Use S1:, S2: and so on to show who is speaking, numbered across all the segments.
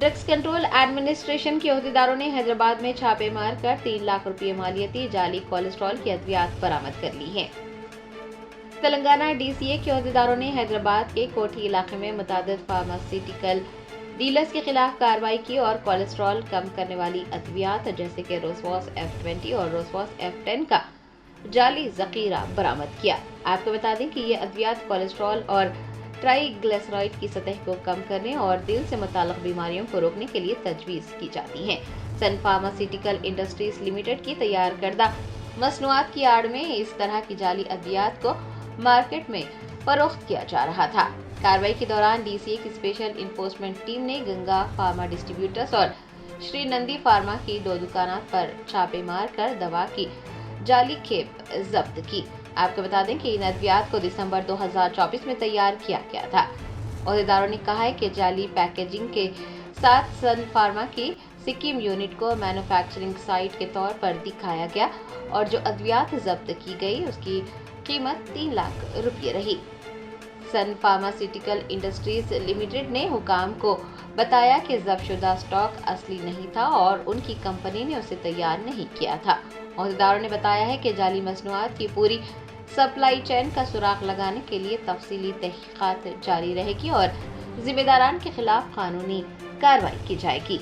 S1: Drugs control administration के अहदेदारों ने हैदराबाद में छापे मारकर 3 लाख रुपए मालियती जाली कोलेस्ट्रॉल की अद्वियात बरामद कर ली है। तेलंगाना डीसीए के अहदेदारों ने हैदराबाद के कोठी इलाके में मुतादिद फार्मास्यूटिकल डीलर्स के खिलाफ कार्रवाई की और कोलेस्ट्रॉल कम करने वाली अद्वियात जैसे कि रोसवॉस F20 और रोसवॉस F10 का जाली जखीरा बरामद किया। आपको बता दें कि ये अद्वियात कोलेस्ट्रॉल और ट्राइग्लिसराइड की सतह को कम करने और दिल से मुताल्लिक बीमारियों को रोकने के लिए तजवीज़ की जाती हैं। सन फार्मास्यूटिकल इंडस्ट्रीज लिमिटेड की तैयार करदा मसनूआत की आड़ में इस तरह की जाली अद्वियात को मार्केट में फरोख्त किया जा रहा था। कार्रवाई के दौरान डीसीए की स्पेशल इन्फोर्समेंट टीम ने गंगा फार्मा डिस्ट्रीब्यूटर्स और श्री नंदी फार्मा की 2 दुकानों पर छापे मार कर दवा की जाली खेप जब्त की। आपको बता दें कि इन अद्वियात को दिसंबर 2024 में तैयार किया गया था। अहदेदारों ने कहा है कि जाली पैकेजिंग के साथ सन फार्मा की सिक्किम यूनिट को मैन्युफैक्चरिंग साइट के तौर पर दिखाया गया और जो अद्वियात जब्त की गई उसकी कीमत 3 लाख रुपये रही। सन फार्मास्यूटिकल इंडस्ट्रीज लिमिटेड ने हुकाम को बताया कि जब्तशुदा स्टॉक असली नहीं था और उनकी कंपनी ने उसे तैयार नहीं किया था। अहदेदारों ने बताया है कि जाली मसनूआत की पूरी सप्लाई चेन का सुराग लगाने के लिए तफसीली तहकीकात जारी रहेगी और जिम्मेदारान के खिलाफ कानूनी कार्रवाई की जाएगी।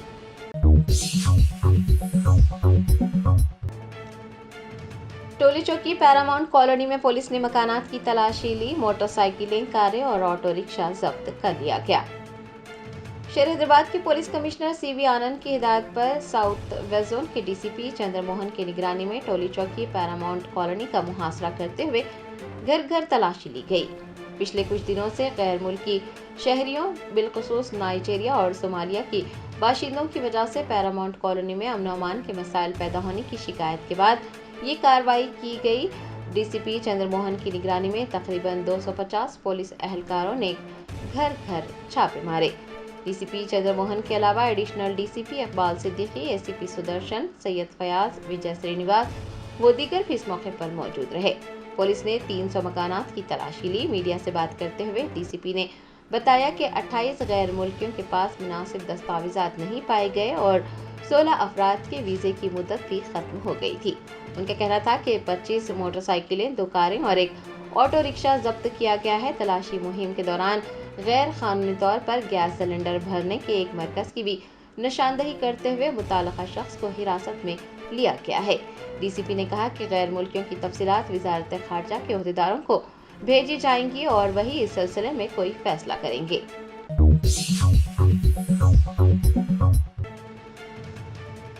S1: टोली चौकी पैरामाउंट कॉलोनी में पुलिस ने मकानात की तलाशी ली। मोटरसाइकिलें, कारें और ऑटो रिक्शा जब्त कर लिया गया। शहर हैदराबाद के पुलिस कमिश्नर सीवी आनंद की हिदायत पर साउथ वेस्ट जोन के डीसीपी चंद्रमोहन की निगरानी में टोली चौकी पैरामाउंट कॉलोनी का मुहासरा करते हुए घर घर तलाशी ली गई। पिछले कुछ दिनों से गैर मुल्की शहरियों बिलखुसूस नाइजीरिया और सोमालिया की बाशिंदों की वजह से पैरामाउंट कॉलोनी में अमन अमान के मसाइल पैदा होने की शिकायत के बाद ये कार्रवाई की गई। डीसीपी चंद्रमोहन की निगरानी में तकरीबन 250 पुलिस एहलकारों ने घर घर छापे मारे। डीसीपी चंद्रमोहन के अलावा additional DCP Iqbal Siddiqui, ACP Sudarshan, Syed Fayaz, Vijay Srinivas वो दीगर भी इस मौके पर मौजूद रहे। पुलिस ने 300 मकानात की तलाशी ली। मीडिया से बात करते हुए डीसीपी ने बताया कि 28 गैर मुल्कियों के पास मुनासिब दस्तावेजात नहीं पाए गए और 16 अफराद के वीजे की मुद्दत भी खत्म हो गई थी। उनका कहना था कि 25 मोटरसाइकिलें, 2 कारें और एक ऑटो रिक्शा जब्त किया गया है। तलाशी मुहिम के दौरान गैर कानूनी तौर पर गैस सिलेंडर भरने के एक मरकज की भी निशानदही करते हुए मुताल्लिका शख्स को हिरासत में लिया गया है। डीसीपी ने कहा कि गैर मुल्कियों की तफसीलात वजारत खारजा के अहदेदारों को भेजी जाएंगी और वही इस सिलसिले में कोई फैसला करेंगे।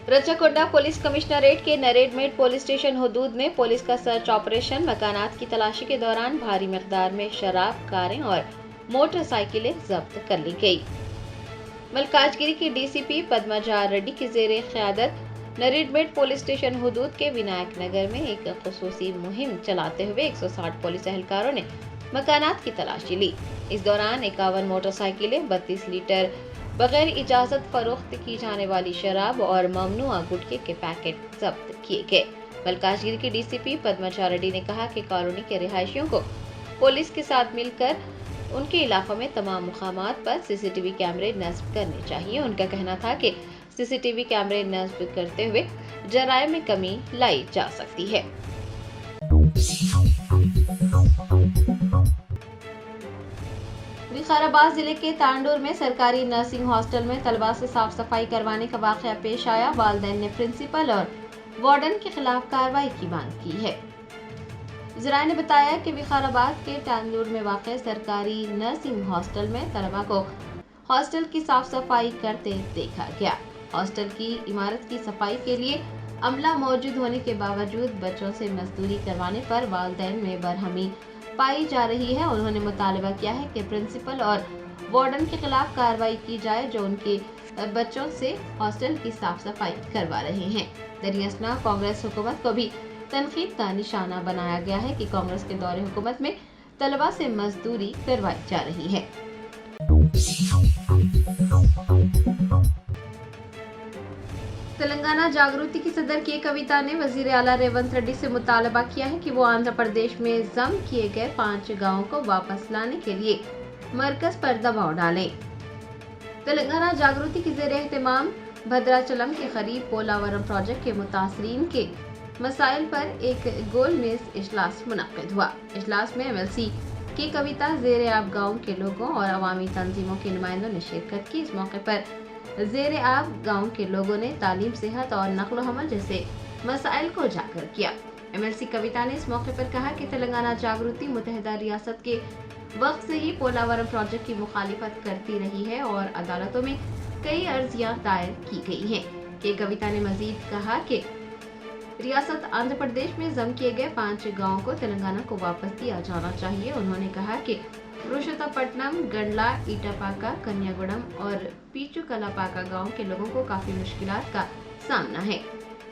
S1: रजाकोंडा पुलिस कमिश्नरेट के नरेडमेट पुलिस स्टेशन हदूद में पुलिस का सर्च ऑपरेशन। मकानात की तलाशी के दौरान भारी मिकदार में शराब, कारें और मोटरसाइकिलें जब्त कर ली गई। मलकाजगिरी के डीसीपी पद्मजा रेड्डी की जेर क़यादत नरेडमेट पुलिस स्टेशन हदूद के विनायक नगर में एक खुसूसी मुहिम चलाते हुए 160 पुलिस एहलकारों ने मकानात की तलाशी ली। इस दौरान 51 मोटरसाइकिलें, 32 लीटर बगैर इजाजत फरोख्त की जाने वाली शराब और ममनुआ गुटखे के पैकेट जब्त किए गए। मलकाजगिरी के डीसीपी पद्मजा रेड्डी ने कहा कि कॉलोनी के रिहायशियों को पुलिस के साथ मिलकर उनके इलाकों में तमाम मुकामात पर सीसीटीवी कैमरे नस्ब करने चाहिए। उनका कहना था कि सीसीटीवी कैमरे नस्ब करते हुए जराये में कमी लाई जा सकती है। विकाराबाद जिले के तांडूर में सरकारी नर्सिंग हॉस्टल में तलबा से साफ सफाई करवाने का वाकया पेश आया। वालिदैन ने प्रिंसिपल और वार्डन के खिलाफ कार्रवाई की मांग की है। ज़राए ने बताया कि विकाराबाद के तांडूर में वाक़ सरकारी नर्सिंग हॉस्टल में तलबा को हॉस्टल की साफ सफाई करते देखा गया। हॉस्टल की इमारत की सफाई के लिए अमला मौजूद होने के बावजूद बच्चों से मजदूरी करवाने पर वालिदैन में बरहमी पाई जा रही है। उन्होंने मुतालबा किया है कि प्रिंसिपल और वार्डन के खिलाफ कार्रवाई की जाए जो उनके बच्चों से हॉस्टल की साफ सफाई करवा रहे हैं। दरियासना कांग्रेस हुकूमत को भी तनकीद का निशाना बनाया गया है कि कांग्रेस के दौरे हुकूमत में तलबा से मजदूरी करवाई जा रही है। तेलंगाना जागृति की सदर के कविता ने वजीर आला रेवंत रेड्डी से मुतालबा किया है कि वो आंध्र प्रदेश में जम किए गए 5 गांवों को वापस लाने के लिए मरकज पर दबाव डालें। तेलंगाना जागृति के ज़ेर एहतमाम भद्राचलम के करीब पोलावरम प्रोजेक्ट के मुतासरीन के मसाइल पर एक गोल मेज इजलास मुनक्किद हुआ। इजलास में MLC की कविता ज़ेर आब गाँव के लोगों और अवामी तंजीमों के नुमाइंदों ने शिरकत की। इस मौके पर ज़ेर आब गाँव के लोगों ने तालीम, सेहत और नक्ल हमल जैसे मसाइल को उजागर किया। MLC कविता ने इस मौके पर कहा कि तेलंगाना जागृति मुतहदा रियासत के वक्त से ही पोलावरम प्रोजेक्ट की मुखालिफत करती रही है और अदालतों में कई अर्जियां दायर की गई हैं। के कविता ने मजीद कहा कि रियासत आंध्र प्रदेश में जम किए गए 5 गाँव को तेलंगाना को वापस दिया जाना चाहिए। उन्होंने कहा कि पुरुषोत्तपट्टनम, गंडला, ईटापाका, कन्यागुड़म और पीचू कलापाका गाँव के लोगों को काफी मुश्किलात का सामना है।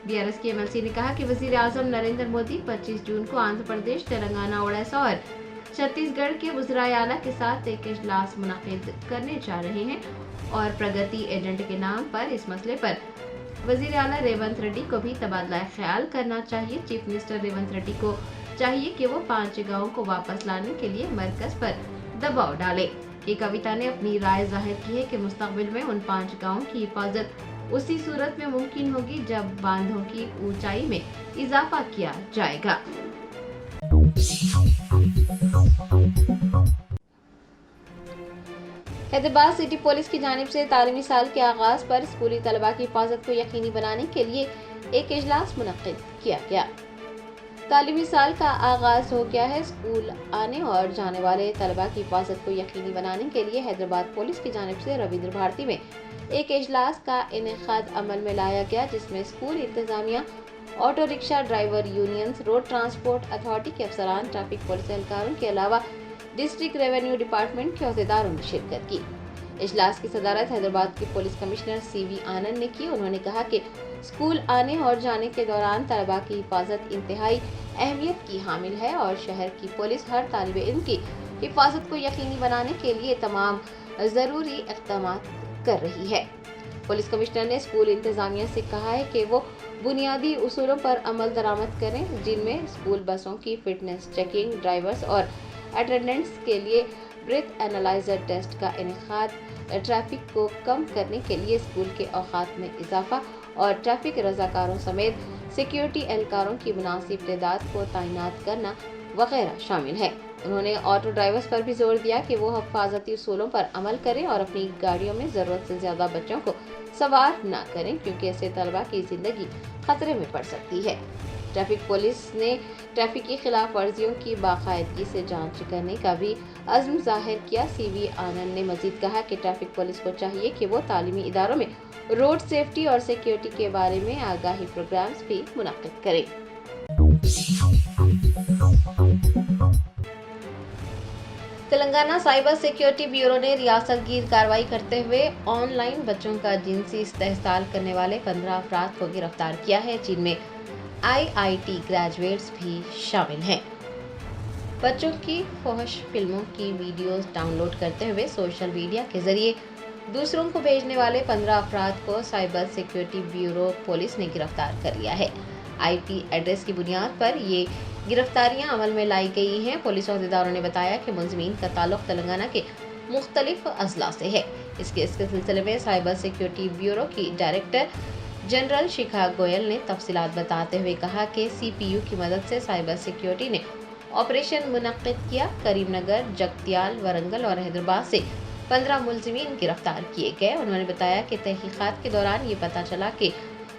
S1: BRS की MLC ने कहा कि वजीर आजम नरेंद्र मोदी 25 जून को आंध्र प्रदेश, तेलंगाना, उड़ीसा और छत्तीसगढ़ के वज़राए आला के साथ एक इजलास मुनक्किद करने जा रहे हैं और प्रगति एजेंट के नाम पर इस मसले पर वज़ीर आला रेवंत रेड्डी को भी तबादला ख्याल करना चाहिए। चीफ मिनिस्टर रेवंत रेड्डी को चाहिए कि वो 5 गाँव को वापस लाने के लिए मरकज पर दबाव डाले। ये कविता ने अपनी राय जाहिर की है कि मुस्तकबिल में उन 5 गाँव की हिफाजत उसी सूरत में मुमकिन होगी जब बांधों की ऊंचाई में इजाफा किया जाएगा। हैदराबाद सिटी पुलिस की जानिब से तालीमी साल के आगाज पर स्कूली तलबा की हिफाजत को यकीनी बनाने के लिए एक इजलास मुनक्किद किया गया। तालीमी साल का आगाज हो गया है। स्कूल आने और जाने वाले तलबा की हिफाजत को यकीनी बनाने के लिए हैदराबाद पुलिस की जानिब से रविंद्र भारती में एक इजलास का इनेकाद अमल में लाया गया, जिसमें स्कूल इंतजामिया, auto rickshaw driver unions, road transport authority के अफसरान, ट्रैफिक पुलिस एहलकारों के अलावा डिस्ट्रिक्ट रेवेन्यू डिपार्टमेंट के अहदेदारों ने शिरकत की। इजलास की सदारत हैदराबाद के पुलिस कमिश्नर CV आनंद ने की। उन्होंने कहा कि स्कूल आने और जाने के दौरान तलबा की हिफाजत इंतहाई अहमियत की हामिल है और शहर की पुलिस हर तालिब इल्म की हिफाजत को यकीनी बनाने के लिए तमाम ज़रूरी इक़दाम कर रही है। पुलिस कमिश्नर ने स्कूल इंतजामिया से कहा है कि वो बुनियादी उसूलों पर अमल दरामद करें, जिनमें स्कूल बसों की फिटनेस चेकिंग, ड्राइवर्स और अटेंडेंट्स के लिए ब्रेथ एनालाइजर टेस्ट का इनेकाद, ट्रैफिक को कम करने के लिए स्कूल के औकात में इजाफा और ट्रैफिक रजाकारों समेत सिक्योरिटी एहलकारों की मुनासिब तादाद को तैनात करना वगैरह शामिल है। उन्होंने ऑटो ड्राइवर्स पर भी जोर दिया कि वो हिफाजती उसूलों पर अमल करें और अपनी गाड़ियों में ज़रूरत से ज़्यादा बच्चों को सवार न करें, क्योंकि ऐसे तलबा की ज़िंदगी खतरे में पड़ सकती है। ट्रैफिक पुलिस ने ट्रैफिक की खिलाफ वर्जियों की बाकायदगी से जांच करने का भी अज़्म जाहिर किया। CV आनंद ने मजीद कहा कि ट्रैफिक पुलिस को चाहिए कि वो तालीमी इदारों में रोड सेफ्टी और सिक्योरिटी के बारे में आगाही प्रोग्राम्स भी मुनक्किद करें। तेलंगाना साइबर सिक्योरिटी ब्यूरो ने रियासत गिर कार्रवाई करते हुए ऑनलाइन बच्चों का जिनसी इस्तेहसाल करने वाले 15 अफराद को गिरफ्तार किया है, जिनमें IIT ग्रेजुएट्स भी शामिल हैं। बच्चों की फहश फिल्मों की वीडियोस डाउनलोड करते हुए सोशल मीडिया के जरिए दूसरों को भेजने वाले 15 अफराद को साइबर सिक्योरिटी ब्यूरो पुलिस ने गिरफ्तार कर लिया है। IP एड्रेस की बुनियाद पर ये गिरफ्तारियां अमल में लाई गई हैं। पुलिस अहदेदारों ने बताया कि मुलजिमीन का ताल्लुक तेलंगाना के मुख्तलिफ अजला से है। इसके सिलसिले में साइबर सिक्योरिटी ब्यूरो की डायरेक्टर जनरल शिखा गोयल ने तफसीलात बताते हुए कहा कि CPU की मदद से साइबर सिक्योरिटी ने ऑपरेशन मुनक्किद किया। करीमनगर, जगतियाल, वरंगल और हैदराबाद से 15 मुलजिमीन गिरफ्तार किए गए। उन्होंने बताया कि तहकीकात के दौरान ये पता चला कि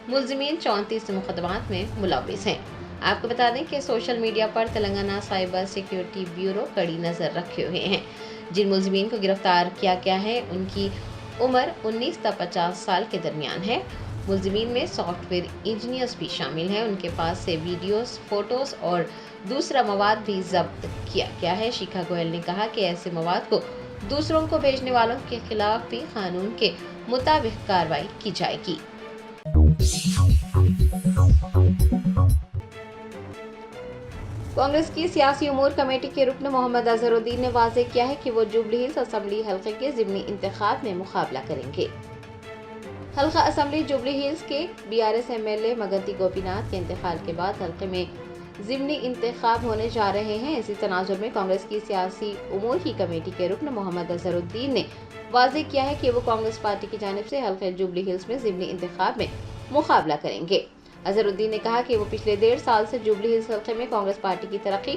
S1: मुलजिमीन 34 मुकदमात में मुलव्विस हैं। आपको बता दें कि सोशल मीडिया पर तेलंगाना साइबर सिक्योरिटी ब्यूरो कड़ी नज़र रखे हुए हैं। जिन मुलजिमीन को गिरफ्तार किया गया है उनकी उम्र 19 से 50 साल के दरमियान है। मुलजिमीन में सॉफ्टवेयर इंजीनियर्स भी शामिल हैं। उनके पास से वीडियोस, फोटोज और दूसरा मवाद भी जब्त किया गया है। शिखा गोयल ने कहा कि ऐसे मवाद को दूसरों को भेजने वालों के खिलाफ भी कानून के मुताबिक कार्रवाई की जाएगी। कांग्रेस की सियासी उमूर कमेटी के रुकन मोहम्मद अजहरुद्दीन ने वाज़े किया है कि वो जुबली हिल्स असेंबली हल्के के ज़िमनी इंतखाब में मुकाबला करेंगे। हल्का असेंबली जुबली हिल्स के BRS MLA मगंती गोपीनाथ के इंतकाल के बाद हल्के में ضمنی انتخاب ہونے جا رہے ہیں۔ اسی تناظر میں کانگریس کی سیاسی امور کی کمیٹی کے رکن محمد اظہر الدین نے واضح کیا ہے کہ وہ کانگریس پارٹی کی جانب سے حلقہ جوبلی ہلز میں ضمنی انتخاب میں مقابلہ کریں گے۔ اظہر الدین نے کہا کہ وہ پچھلے 1.5 سال سے جوبلی ہلز حلقے میں کانگریس پارٹی کی ترقی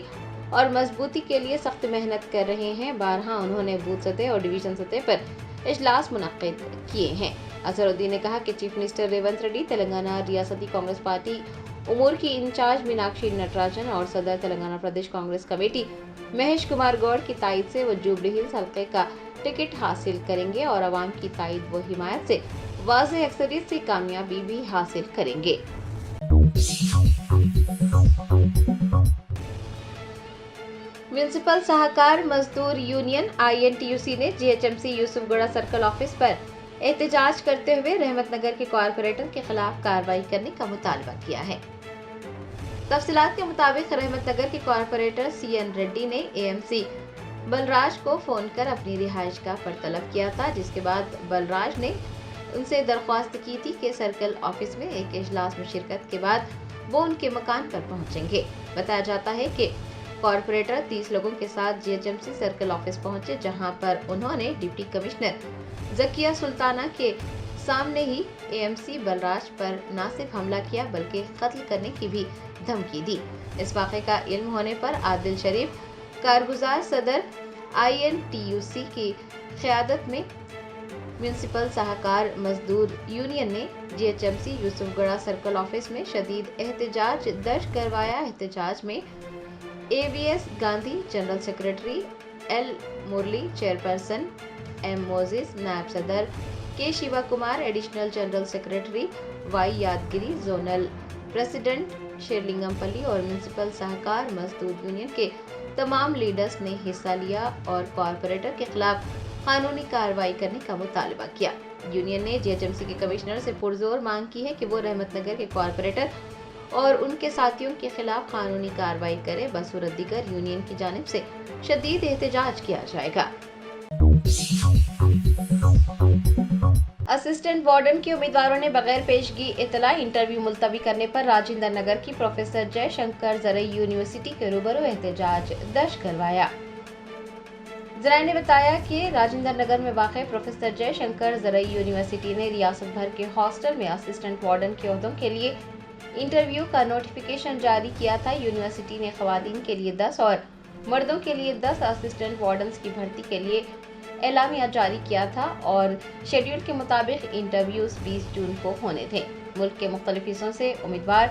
S1: اور مضبوطی کے لیے سخت محنت کر رہے ہیں۔ بارہا انہوں نے بوتھ سطح اور ڈویژن سطح پر اجلاس منعقد کیے ہیں۔ اظہر الدین نے کہا کہ چیف منسٹر ریونت ریڈی، تلنگانہ ریاستی کانگریس پارٹی امور کی انچارج میناکشی نٹراجن اور صدر تلنگانہ پردیش کانگریس کمیٹی مہیش کمار گوڑ کی تائید سے وہ جوبلی ہلز حلقے کا ٹکٹ حاصل کریں گے اور عوام کی تائید و حمایت سے واضح اکثریت سے کامیابی بھی حاصل کریں گے۔ میونسپل سہکار مزدور یونین INTUC نے GHMC یوسف گڑھ سرکل آفس پر احتجاج کرتے ہوئے رحمت نگر کے کارپوریٹر کے خلاف کارروائی کرنے کا مطالبہ کیا ہے۔ تفصیلات کے مطابق رحمت نگر کے کارپوریٹر CN ریڈی نے AMC بلراج کو فون کر اپنی رہائش گاہ پر طلب کیا تھا، جس کے بعد بلراج نے ان سے درخواست کی تھی کہ سرکل آفس میں ایک اجلاس میں شرکت کے بعد وہ ان کے مکان پر پہنچیں گے۔ بتایا جاتا ہے کہ کارپوریٹر 30 لوگوں کے ساتھ GHMC سرکل آفس پہنچے، جہاں پر انہوں نے ڈپٹی کمشنر ذکیہ سلطانہ کے سامنے ہی AMC بلراج پر نہ صرف حملہ کیا بلکہ قتل کرنے کی بھی دھمکی دی۔ اس واقعے کا علم ہونے پر عادل شریف کارگزار صدر INTUC کی قیادت میں میونسپل سہکار مزدور یونین نے GHMC یوسف گڑھ سرکل آفس میں شدید احتجاج درج کروایا۔ احتجاج میں AVS Gandhi, general secretary L Murali, chairperson M Moses, نائب صدر K Shiva Kumar, additional general secretary Y Yadagiri, zonal president Serilingampally اور میونسپل سہکار مزدور یونین کے تمام لیڈرز نے حصہ لیا اور کارپوریٹر کے خلاف قانونی کارروائی کرنے کا مطالبہ کیا۔ یونین نے GHMC کے کمشنر سے پرزور مانگ کی ہے کہ وہ رحمت نگر کے کارپوریٹر اور ان کے ساتھیوں کے خلاف قانونی کارروائی کرے، بصورت دیگر یونین کی جانب سے شدید احتجاج کیا جائے گا۔ اسسٹنٹ وارڈن کے امیدواروں نے بغیر پیشگی اطلاع انٹرویو ملتوی کرنے پر راجندر نگر کی پروفیسر جے شنکر زرعی یونیورسٹی کے روبرو احتجاج درج کروایا۔ ذرائع نے بتایا کہ راجندر نگر میں واقع پروفیسر جے شنکر زرعی یونیورسٹی نے ریاست بھر کے ہاسٹل میں اسسٹنٹ وارڈن کے عہدوں کے لیے انٹرویو کا نوٹیفیکیشن جاری کیا تھا۔ یونیورسٹی نے خواتین کے لیے 10 اور مردوں کے لیے 10 اسسٹنٹ وارڈنز کی بھرتی کے لیے اعلامیہ جاری کیا تھا اور شیڈول کے مطابق انٹرویوز 20 جون کو ہونے تھے۔ ملک کے مختلف حصوں سے امیدوار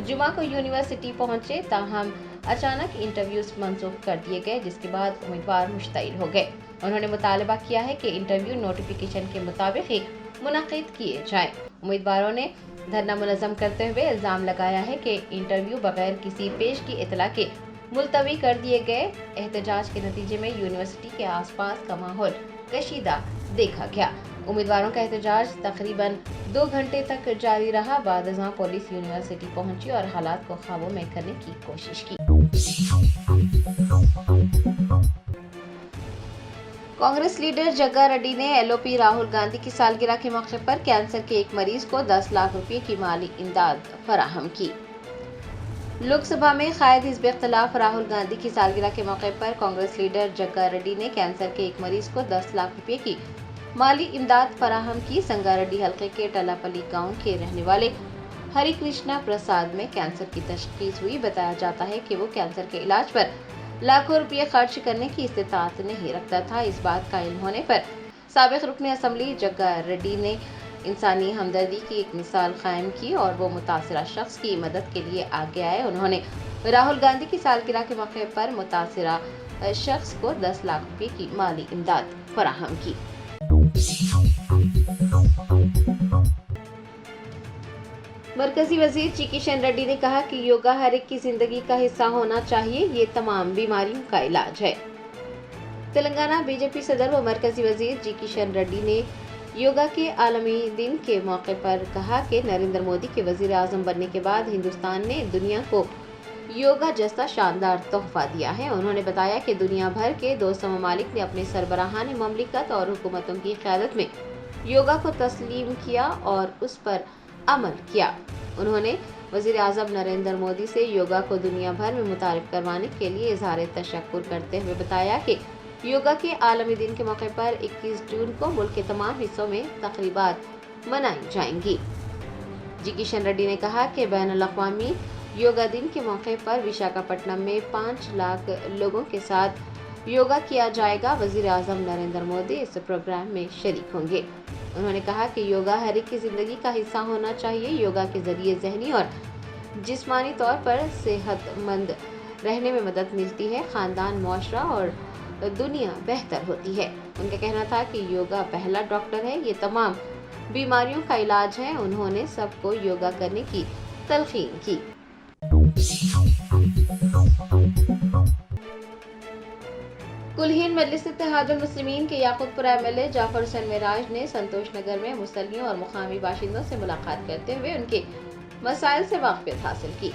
S1: جمعہ کو یونیورسٹی پہنچے، تاہم اچانک انٹرویوز منسوخ کر دیے گئے، جس کے بعد امیدوار مشتعل ہو گئے۔ انہوں نے مطالبہ کیا ہے کہ انٹرویو نوٹیفیکیشن کے مطابق ہی منعقد کیے جائیں۔ امیدواروں نے دھرنا منظم کرتے ہوئے الزام لگایا ہے کہ انٹرویو بغیر کسی پیشگی اطلاع کے ملتوی کر دیے گئے۔ احتجاج کے نتیجے میں یونیورسٹی کے آس پاس کا ماحول کشیدہ دیکھا گیا۔ امیدواروں کا احتجاج تقریباً 2 گھنٹے تک جاری رہا۔ بعد ازاں پولیس یونیورسٹی پہنچی اور حالات کو قابو میں کرنے کی کوشش کی۔ کانگریس لیڈر جگا ریڈی نے LOP راہل گاندھی کی سالگرہ کے موقع پر کینسر کے ایک مریض کو 10 لاکھ روپے کی مالی امداد فراہم کی۔ لوک سبھا میں قائد حزب اختلاف راہل گاندھی کی سالگرہ کے موقع پر کانگریس لیڈر جگا ریڈی نے کینسر کے ایک مریض کو 10 لاکھ روپے کی مالی امداد فراہم کی۔ سنگاریڈی حلقے کے ٹلاپلی گاؤں کے رہنے والے ہری کرشنا پرساد میں کینسر کی تشخیص ہوئی۔ بتایا جاتا ہے کہ وہ کینسر کے علاج پر لاکھوں روپے خرچ کرنے کی استطاعت نہیں رکھتا تھا۔ اس بات کا علم ہونے پر سابق رکن اسمبلی جگا ریڈی نے انسانی ہمدردی کی ایک مثال قائم کی اور وہ متاثرہ شخص کی مدد کے لیے آگے آئے۔ انہوں نے راہل گاندھی کی سالگرہ کے موقع پر متاثرہ شخص کو 10 لاکھ روپے کی مالی امداد فراہم کی۔ مرکزی وزیر جی کشن ریڈی نے کہا کہ یوگا ہر ایک کی زندگی کا حصہ ہونا چاہیے، یہ تمام بیماریوں کا علاج ہے۔ تلنگانہ BJP صدر و مرکزی وزیر جی کشن ریڈی نے یوگا کے عالمی دن کے موقع پر کہا کہ نریندر مودی کے وزیر اعظم بننے کے بعد ہندوستان نے دنیا کو یوگا جیسا شاندار تحفہ دیا ہے۔ انہوں نے بتایا کہ دنیا بھر کے 200 ممالک نے اپنے سربراہان مملکت اور حکومتوں کی قیادت میں یوگا کو تسلیم کیا اور اس پر عمل کیا۔ انہوں نے वज़ीर आज़म नरेंद्र मोदी से योगा को दुनिया भर में मुतारिफ करवाने के लिए इजहार तशक्कुर करते हुए बताया कि योगा के आलमी दिन के मौके पर 21 जून को मुल्क के तमाम हिस्सों में तकरीबात मनाई जाएंगी। जी किशन रेड्डी ने कहा कि बैनुल-अक़वामी योगा दिन के मौके पर विशाखापट्टनम में 5 लाख लोगों के साथ योगा किया जाएगा। वज़ीर आज़म नरेंद्र मोदी इस प्रोग्राम में शरीक होंगे। उन्होंने कहा कि योगा हर एक की जिंदगी का हिस्सा होना चाहिए। योगा के जरिए ज़हनी और जिस्मानी तौर पर सेहतमंद रहने में मदद मिलती है, ख़ानदान, मुआशरा और दुनिया बेहतर होती है। उनका कहना था कि योगा पहला डॉक्टर है, ये तमाम बीमारियों का इलाज है। उन्होंने सबको योगा करने की तलकीन की। कुल-हिंद मजलिस इत्तेहादुल मुस्लिमीन के याकूतपुरा एमएलए जाफर हुसैन मेराज ने संतोष नगर में मुसल्लियों और मुकामी बाशिंदों से मुलाकात करते हुए उनके मसाइल से वाक़फियत हासिल की।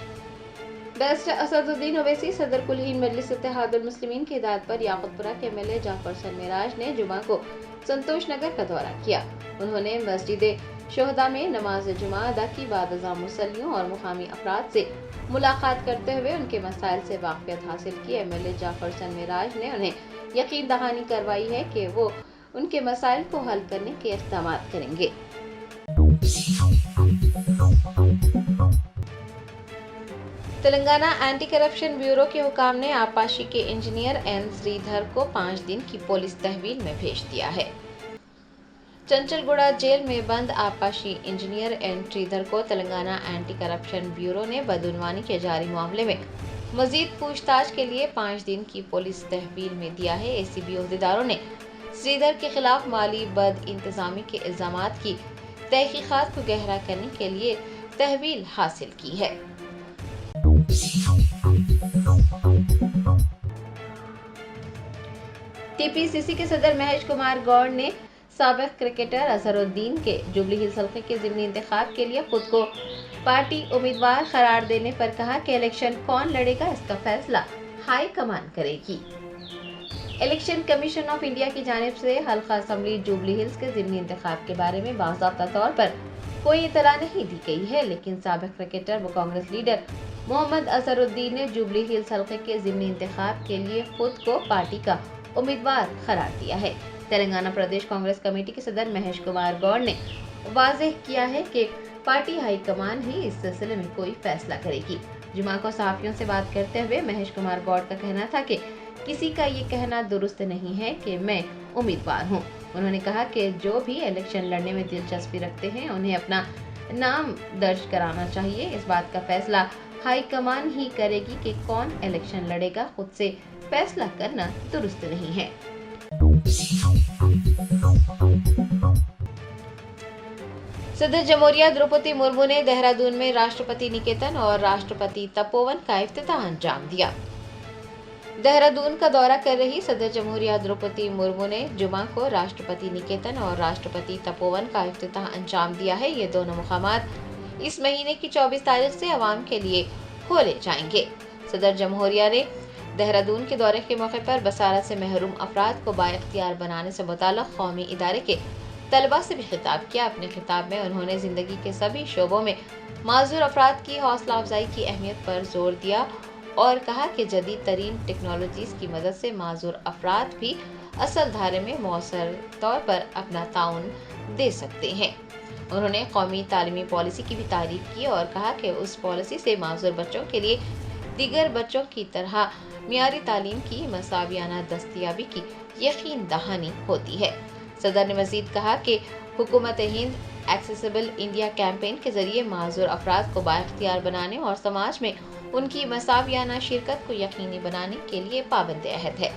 S1: बैरिस्टर असदुद्दीन ओवैसी सदर कुल-हिंद मजलिस इत्तेहादुल मुस्लिमीन की हिदायत पर याकूतपुरा के एमएलए जाफर हुसैन मेराज ने जुमा को संतोष नगर का दौरा किया। उन्होंने मस्जिद शोहदा में नमाज जुमा अदा की। बाद अज़ां मुसल्लियों और मुकामी अफराद से मुलाकात करते हुए उनके मसाइल से वाक़फियत हासिल की। एमएलए जाफर हुसैन मेराज ने उन्हें यकीन दहानी करवाई है कि वो उनके मसाइल को हल करने के इक़दाम करेंगे। तेलंगाना एंटी करप्शन ब्यूरो के हुकाम ने आपाशी के इंजीनियर एन श्रीधर को 5 दिन की पुलिस तहवील में भेज दिया है। चंचलगुड़ा जेल में बंद आपाशी इंजीनियर एन श्रीधर को तेलंगाना एंटी करप्शन ब्यूरो ने बदउनवानी के जारी मामले में मजीद पूछताछ के लिए 5 दिन की पुलिस तहवील में दिया है। एसीबी ओहदेदारों ने श्रीधर के खिलाफ माली बद इंतजामी के इल्जामात की तहकीकात को गहरा करने के लिए तहवील हासिल की है। टीपीसीसी के सदर महेश कुमार गौड़ ने साबिक क्रिकेटर अजहरुद्दीन के जुबली हिल्स हल्के के ज़िमनी इंतखाब के लिए खुद को पार्टी उम्मीदवार करार देने पर कहा कि इलेक्शन कौन लड़ेगा इसका फैसला हाई कमान करेगी। इलेक्शन कमीशन ऑफ इंडिया की जानिब से हल्का असम्बली जुबली हिल्स के ज़िमनी इंतखाब के बारे में बाज़ाब्ता तौर पर कोई इतला नहीं दी गई है, लेकिन साबिक क्रिकेटर व कांग्रेस लीडर मोहम्मद अजहरुद्दीन ने जुबली हिल्स हल्के के ज़िमनी इंतखाब के लिए खुद को पार्टी का उम्मीदवार करार दिया है। तेलंगाना प्रदेश कांग्रेस कमेटी के सदर महेश कुमार गौड़ ने वाज़ेह किया है कि पार्टी हाईकमान ही इस सिलसिले में कोई फैसला करेगी। जुमा को सहाफ़ियों से बात करते हुए महेश कुमार गौड़ का कहना था कि किसी का ये कहना दुरुस्त नहीं है कि मैं उम्मीदवार हूँ। उन्होंने कहा कि जो भी इलेक्शन लड़ने में दिलचस्पी रखते हैं उन्हें अपना नाम दर्ज कराना चाहिए। इस बात का फैसला हाईकमान ही करेगी कि कौन इलेक्शन लड़ेगा, खुद से फैसला करना दुरुस्त नहीं है। सदर जमहूरिया द्रौपदी मुर्मू ने देहरादून में राष्ट्रपति निकेतन और राष्ट्रपति तपोवन का इफ्तिताह अंजाम दिया। देहरादून का दौरा कर रही सदर जमहूरिया द्रौपदी मुर्मू ने जुमा को राष्ट्रपति निकेतन और राष्ट्रपति तपोवन का इफ्तिताह अंजाम दिया है। ये दोनों मुकामात इस महीने की 24 तारीख से आवाम के लिए खोले जाएंगे। सदर जमहूरिया ने देहरादून के दौरे के मौके पर बसारत से महरूम अफराद को बाइख्तियार बनाने से मुताल्लिक़ कौमी इदारे के तलबा से भी खिताब किया। अपने खिताब में उन्होंने ज़िंदगी के सभी शोबों में माजूर अफराद की हौसला अफजाई की अहमियत पर जोर दिया और कहा कि जदीद तरीन टेक्नोलॉजीज़ की मदद से माजूर अफराद भी असल धारे में मौसर तौर पर अपना ताउन दे सकते हैं। उन्होंने कौमी तालीमी पॉलिसी की भी तारीफ की और कहा कि उस पॉलिसी से माजूर बच्चों के लिए दीगर बच्चों की तरह मियारी तालीम की मसावियाना दस्तयाबी की यकीन दहानी होती है। सदर ने मजीद कहा कि हुकूमत हिंद एक्सेसिबल इंडिया कैंपेन के जरिए माजूर अफराद को बाइख्तियार बनाने और समाज में उनकी मसावियाना शिरकत को यकीनी बनाने के लिए पाबंद अहद है।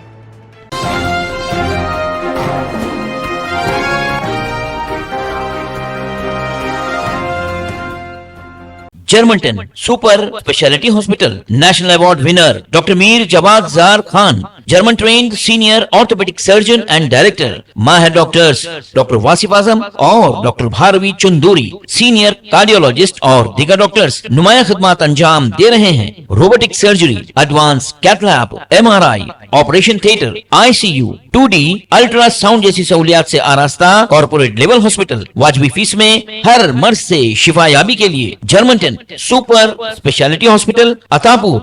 S2: जर्मनटन super specialty hospital national award winner doctor Mir Jawad Zar Khan, German trained senior orthopedic surgeon and director, माहिर डॉक्टर्स डॉक्टर वासिफ आजम और doctor Bharvi Chanduri, senior cardiologist और दीगर डॉक्टर्स नुमाया खिदमत अंजाम दे रहे हैं। Robotic surgery, advance cath lab, MRI, operation theatre, ICU, 2D ultrasound जैसी सहूलियात से आरास्ता कॉर्पोरेट लेवल हॉस्पिटल। वाजबी फीस में हर मर्ज से शिफायाबी के लिए Germanton super specialty hospital, Attapur.